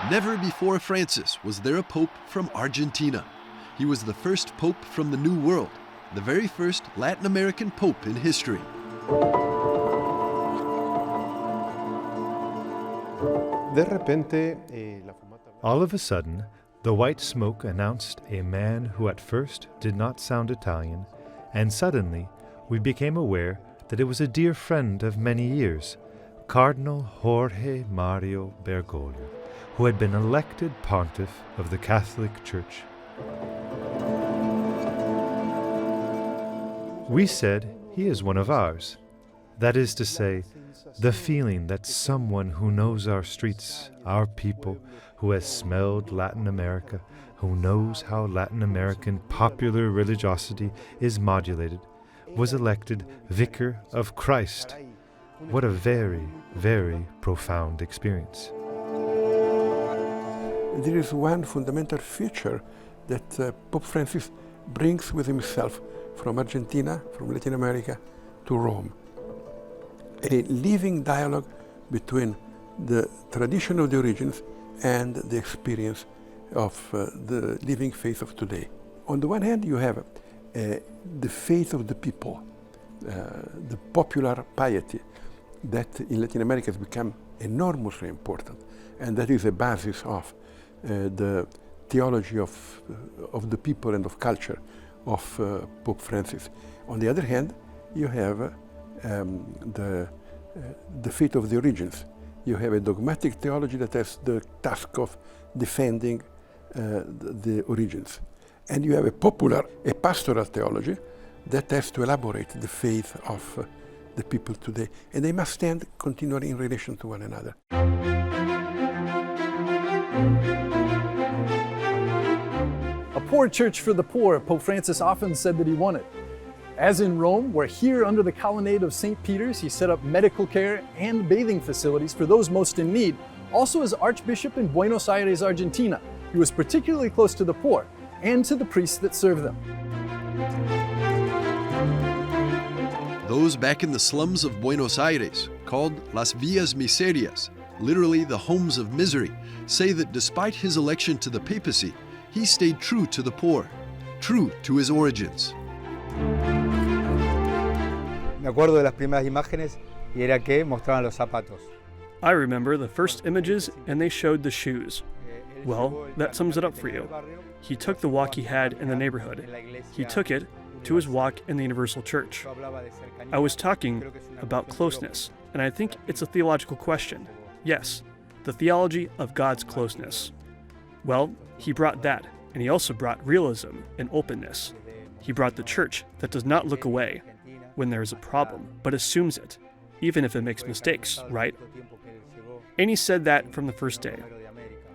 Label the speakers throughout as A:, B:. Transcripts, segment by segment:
A: Never before Francis was there a pope from Argentina. He was the first pope from the New World, the very first Latin American pope in history.
B: All of a sudden, the white smoke announced a man who at first did not sound Italian, and suddenly we became aware that it was a dear friend of many years, Cardinal Jorge Mario Bergoglio, who had been elected Pontiff of the Catholic Church. We said he is one of ours. That is to say, the feeling that someone who knows our streets, our people, who has smelled Latin America, who knows how Latin American popular religiosity is modulated, was elected Vicar of Christ. What a very, very profound experience.
C: There is one fundamental feature that Pope Francis brings with himself from Argentina, from Latin America, to Rome. A living dialogue between the tradition of the origins and the experience of the living faith of today. On the one hand, you have the faith of the people, the popular piety that in Latin America has become enormously important, and that is a basis of the theology of the people and of culture of Pope Francis. On the other hand, you have the faith of the origins. You have a dogmatic theology that has the task of defending the origins. And you have a pastoral theology that has to elaborate the faith of the people today. And they must stand continually in relation to one another.
D: A poor church for the poor, Pope Francis often said that he wanted. As in Rome, where here under the colonnade of St. Peter's, he set up medical care and bathing facilities for those most in need. Also as Archbishop in Buenos Aires, Argentina, he was particularly close to the poor and to the priests that serve them.
A: Those back in the slums of Buenos Aires, called Las Villas Miserias, literally the homes of misery, say that despite his election to the papacy, he stayed true to the poor, true to his origins.
E: Me acuerdo de las primeras imágenes y era que mostraban los zapatos.
F: I remember the first images and they showed the shoes. Well, that sums it up for you. He took the walk he had in the neighborhood. He took it to his walk in the Universal Church. I was talking about closeness, and I think it's a theological question. Yes, the theology of God's closeness. Well, he brought that, and he also brought realism and openness. He brought the church that does not look away when there is a problem, but assumes it, even if it makes mistakes, right? And he said that from the first day.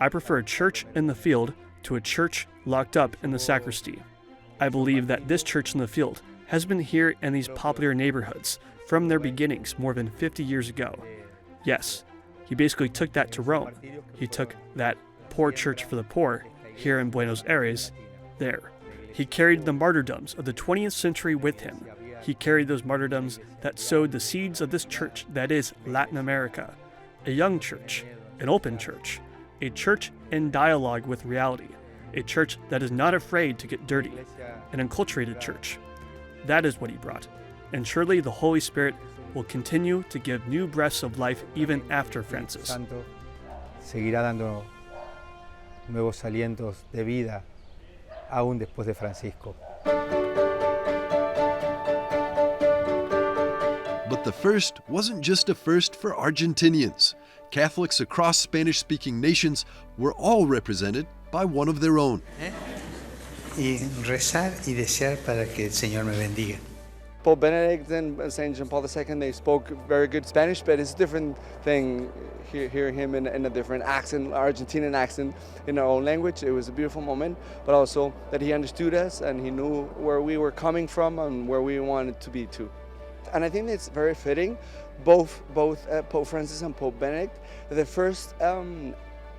F: I prefer a church in the field to a church locked up in the sacristy. I believe that this church in the field has been here in these popular neighborhoods from their beginnings more than 50 years ago. Yes, he basically took that to Rome. He took that poor church for the poor here in Buenos Aires there. He carried the martyrdoms of the 20th century with him. He carried those martyrdoms that sowed the seeds of this church that is Latin America. A young church, an open church, a church in dialogue with reality, a church that is not afraid to get dirty, an enculturated church. That is what he brought. And surely the Holy Spirit will continue to give new breaths of life even after Francis.
E: Seguirá dando nuevos alientos de vida aún después de Francisco.
A: But the first wasn't just a first for Argentinians. Catholics across Spanish-speaking nations were all represented by one of their own.
G: Y rezar y desear para que el Señor me bendiga.
H: Pope Benedict and St. John Paul II, they spoke very good Spanish, but it's a different thing hearing him in a different accent, Argentinian accent, in our own language. It was a beautiful moment, but also that he understood us and he knew where we were coming from and where we wanted to be too. And I think it's very fitting, both Pope Francis and Pope Benedict, the first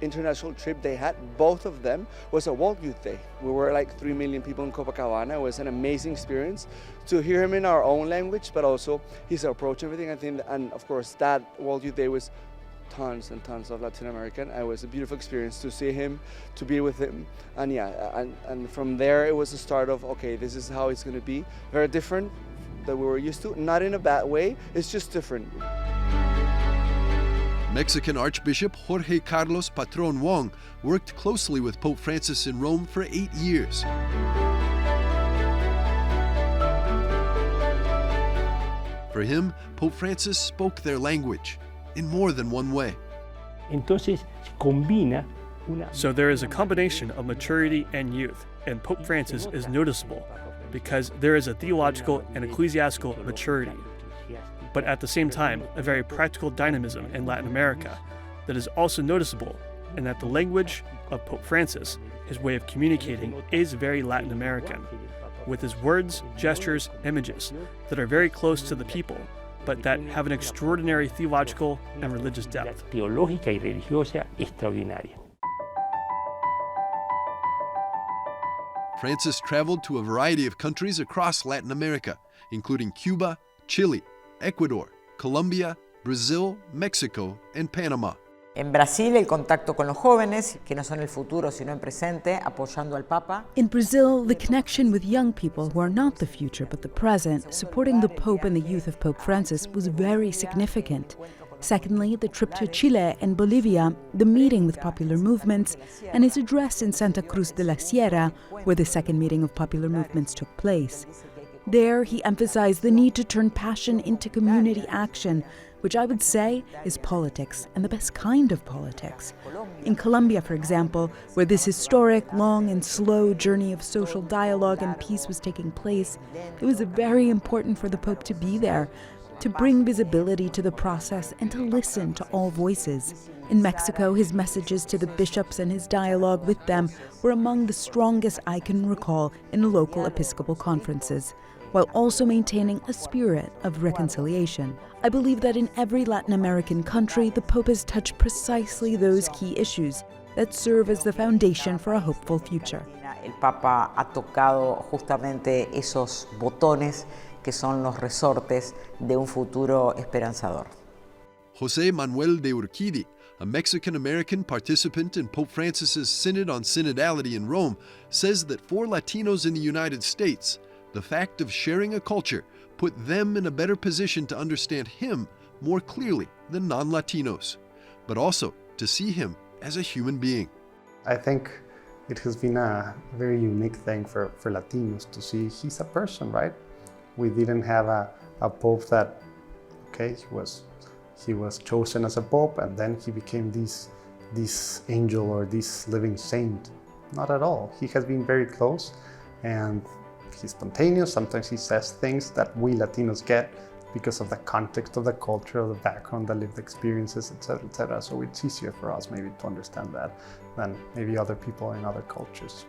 H: international trip they had, both of them, was a World Youth Day. We were like 3 million people in Copacabana. It was an amazing experience to hear him in our own language, but also his approach, everything. I think, and of course, that World Youth Day was tons and tons of Latin American. It was a beautiful experience to see him, to be with him, and and from there it was the start of, okay, this is how it's going to be. Very different that we were used to, not in a bad way, it's just different.
A: Mexican Archbishop Jorge Carlos Patron Wong worked closely with Pope Francis in Rome for 8 years. For him, Pope Francis spoke their language in more than one way.
F: So there is a combination of maturity and youth, and Pope Francis is noticeable because there is a theological and ecclesiastical maturity, but at the same time, a very practical dynamism in Latin America that is also noticeable, and that the language of Pope Francis, his way of communicating, is very Latin American, with his words, gestures, images that are very close to the people, but that have an extraordinary theological and religious depth.
A: Francis traveled to a variety of countries across Latin America, including Cuba, Chile, Ecuador, Colombia, Brazil, Mexico, and Panama.
I: En Brasil, el contacto con los jóvenes, que no son el futuro sino el presente, apoyando al Papa.
J: In Brazil, the connection with young people who are not the future but the present, supporting the Pope and the youth of Pope Francis, was very significant. Secondly, the trip to Chile and Bolivia, the meeting with popular movements, and his address in Santa Cruz de la Sierra, where the second meeting of popular movements took place. There, he emphasized the need to turn passion into community action, which I would say is politics, and the best kind of politics. In Colombia, for example, where this historic, long and slow journey of social dialogue and peace was taking place, it was very important for the Pope to be there, to bring visibility to the process and to listen to all voices. In Mexico, his messages to the bishops and his dialogue with them were among the strongest I can recall in local Episcopal conferences, while also maintaining a spirit of reconciliation. I believe that in every Latin American country, the Pope has touched precisely those key issues that serve as the foundation for a hopeful future.
I: El Papa ha tocado justamente esos botones que son los resortes de un futuro esperanzador.
A: José Manuel de Urquidi, a Mexican-American participant in Pope Francis's Synod on Synodality in Rome, says that for Latinos in the United States, the fact of sharing a culture put them in a better position to understand him more clearly than non-Latinos, but also to see him as a human being.
K: I think it has been a very unique thing for Latinos to see he's a person, right? We didn't have a pope that, okay, he was chosen as a pope and then he became this angel or this living saint. Not at all. He has been very close and he's spontaneous. Sometimes he says things that we Latinos get because of the context of the culture, of the background, the lived experiences, etc., etc. So it's easier for us maybe to understand that than maybe other people in other cultures.